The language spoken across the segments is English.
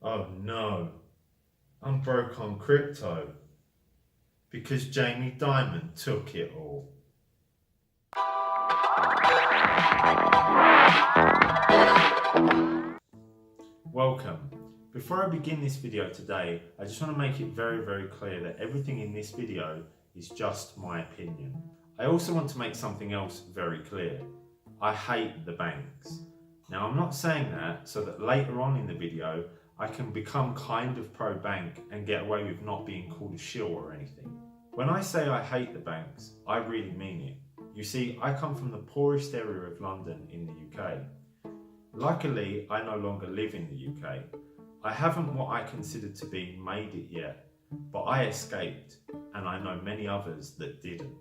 Oh no, I'm broke on crypto because Jamie Dimon took it all. Welcome. Before I begin this video today, I just want to make it very clear that everything in this video is just my opinion. I also want to make something else very clear. I hate the banks. Now I'm not saying that so that later on in the video I can become kind of pro-bank and get away with not being called a shill or anything. When I say I hate the banks, I really mean it. You see, I come from the poorest area of London in the UK. Luckily, I no longer live in the UK. I haven't what I consider to be made it yet, but I escaped, and I know many others that didn't.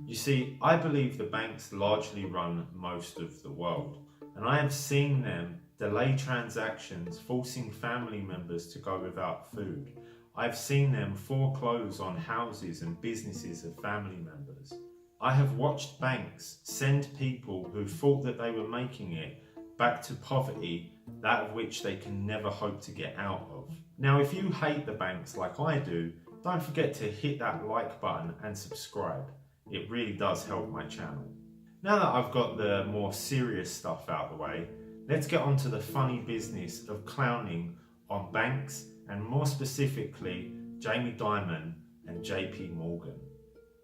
You see, I believe the banks largely run most of the world, and I have seen them delay transactions, forcing family members to go without food. I've seen them foreclose on houses and businesses of family members. I have watched banks send people who thought that they were making it back to poverty, that of which they can never hope to get out of. Now, if you hate the banks like I do, don't forget to hit that like button and subscribe. It really does help my channel. Now that I've got the more serious stuff out of the way, let's get on to the funny business of clowning on banks, and more specifically, Jamie Dimon and JPMorgan.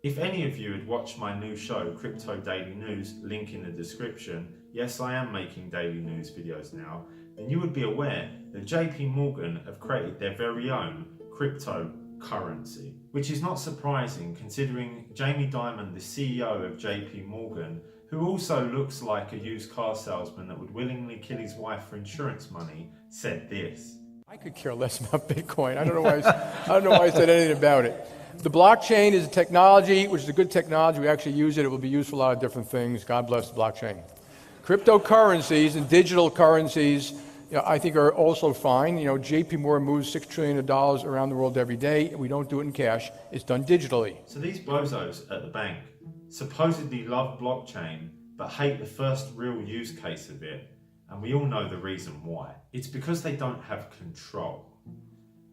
If any of you had watched my new show, Crypto Daily News, link in the description, yes, I am making daily news videos now, then you would be aware that JPMorgan have created their very own cryptocurrency, which is not surprising considering Jamie Dimon, the CEO of JPMorgan, who also looks like a used car salesman that would willingly kill his wife for insurance money, said this. I could care less about Bitcoin. I don't know why I said anything about it. The blockchain is a technology, which is a good technology. We actually use it. It will be used for a lot of different things. God bless the blockchain. Cryptocurrencies and digital currencies, I think are also fine. JPMorgan moves $6 trillion around the world every day. We don't do it in cash. It's done digitally. So these bozos at the bank supposedly love blockchain, but hate the first real use case of it. And we all know the reason why. It's because they don't have control.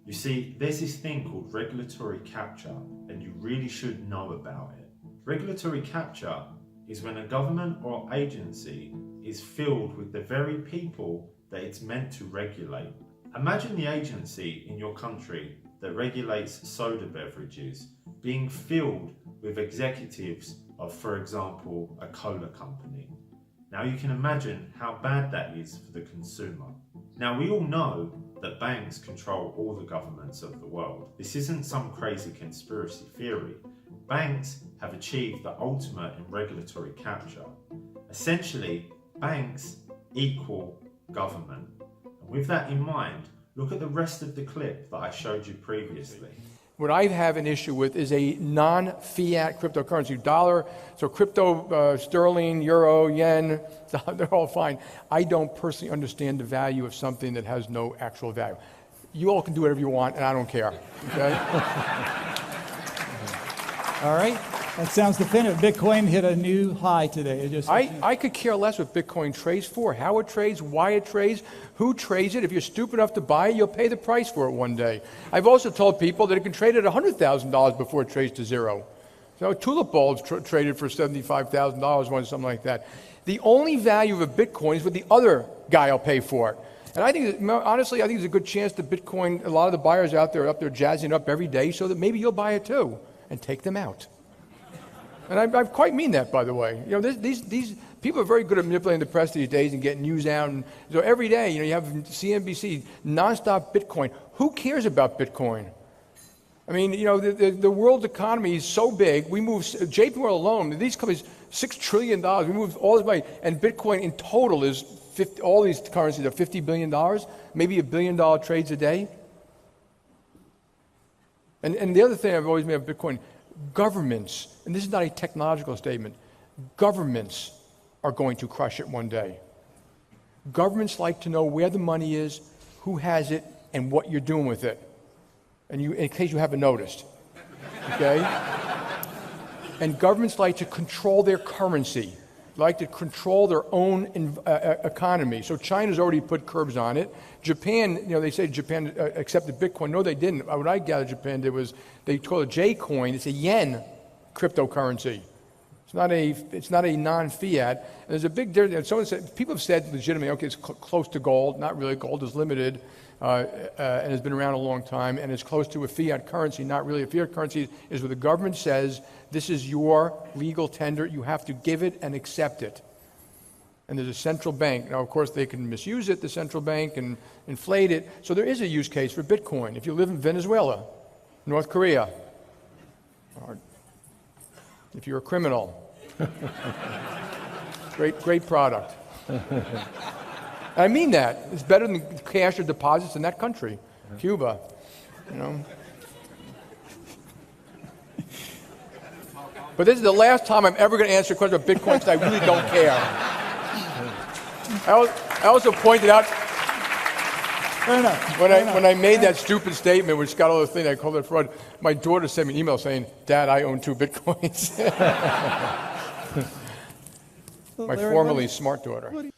You see, there's this thing called regulatory capture, and you really should know about it. Regulatory capture is when a government or agency is filled with the very people that it's meant to regulate. Imagine the agency in your country that regulates soda beverages being filled with executives of, for example, a cola company. Now you can imagine how bad that is for the consumer. Now we all know that banks control all the governments of the world. This isn't some crazy conspiracy theory. Banks have achieved the ultimate in regulatory capture. Essentially, banks equal government. And with that in mind, look at the rest of the clip that I showed you previously. What I have an issue with is a non-fiat cryptocurrency. Dollar, so crypto, sterling, euro, yen, they're all fine. I don't personally understand the value of something that has no actual value. You all can do whatever you want, and I don't care. Okay? All right. That sounds definitive. Bitcoin hit a new high today. I could care less what Bitcoin trades for, how it trades, why it trades, who trades it. If you're stupid enough to buy it, you'll pay the price for it one day. I've also told people that it can trade at $100,000 before it trades to zero. So tulip bulbs traded for $75,000 once, something like that. The only value of a Bitcoin is what the other guy will pay for it. And I think, honestly, I think there's a good chance that Bitcoin, a lot of the buyers out there are up there jazzing it up every day so that maybe you'll buy it too and take them out. And I quite mean that, by the way. These people are very good at manipulating the press these days and getting news out. And so every day, you have CNBC, nonstop Bitcoin. Who cares about Bitcoin? I mean, the world economy is so big. We move, JPMorgan alone, these companies, $6 trillion. We move all this money. And Bitcoin in total is, all these currencies are $50 billion, maybe $1 billion trades a day. And the other thing I've always made of Bitcoin, governments, and this is not a technological statement, governments are going to crush it one day. Governments like to know where the money is, who has it, and what you're doing with it. And in case you haven't noticed, okay? And governments like to control their currency. like to control their own economy. So China's already put curbs on it. Japan, they say Japan accepted Bitcoin. No, they didn't. What I gathered Japan did was they call it J coin. It's a yen cryptocurrency. It's not a non-fiat. And there's a big difference. People have said legitimately, okay, it's close to gold. Not really. Gold is limited and has been around a long time, and it's close to a fiat currency. Not really. A fiat currency is where the government says, this is your legal tender. You have to give it and accept it. And there's a central bank. Now, of course, they can misuse it, the central bank, and inflate it. So there is a use case for Bitcoin. If you live in Venezuela, North Korea, or if you're a criminal, great product. I mean that. It's better than cash or deposits in that country, Cuba, But this is the last time I'm ever going to answer a question about Bitcoin because I really don't care. I also pointed out when I made that stupid statement, which got all the thing, I called it fraud, my daughter sent me an email saying, Dad, I own 2 Bitcoins. My formerly smart daughter.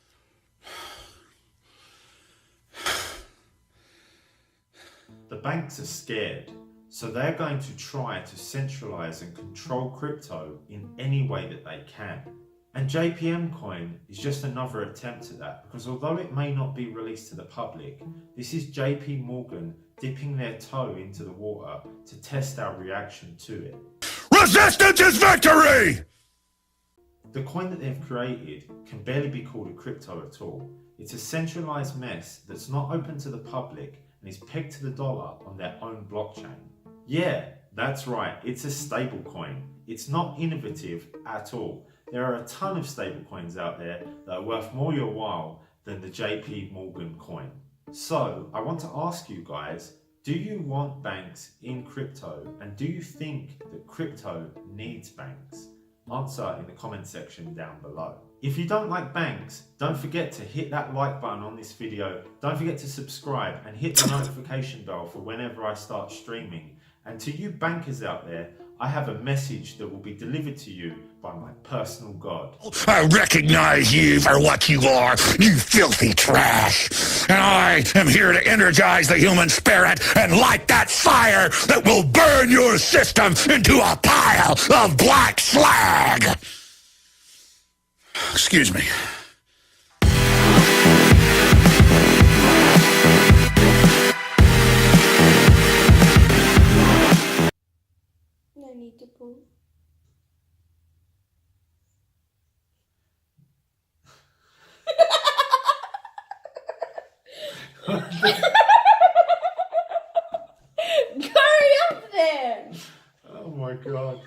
The banks are scared, so they're going to try to centralize and control crypto in any way that they can. And JPM Coin is just another attempt at that, because although it may not be released to the public, this is JPMorgan dipping their toe into the water to test our reaction to it. Resistance is victory! The coin that they've created can barely be called a crypto at all. It's a centralized mess that's not open to the public and is pegged to the dollar on their own blockchain. Yeah, that's right, it's a stable coin. It's not innovative at all. There are a ton of stable coins out there that are worth more your while than the JPMorgan coin. So I want to ask you guys, do you want banks in crypto, and do you think that crypto needs banks? Answer in the comment section down below. If you don't like banks, don't forget to hit that like button on this video. Don't forget to subscribe and hit the notification bell for whenever I start streaming. And to you bankers out there, I have a message that will be delivered to you by my personal God. I recognize you for what you are, you filthy trash. And I am here to energize the human spirit and light that fire that will burn your system into a pile of black slag. Excuse me. I need to poo. Hurry up there! Oh my God.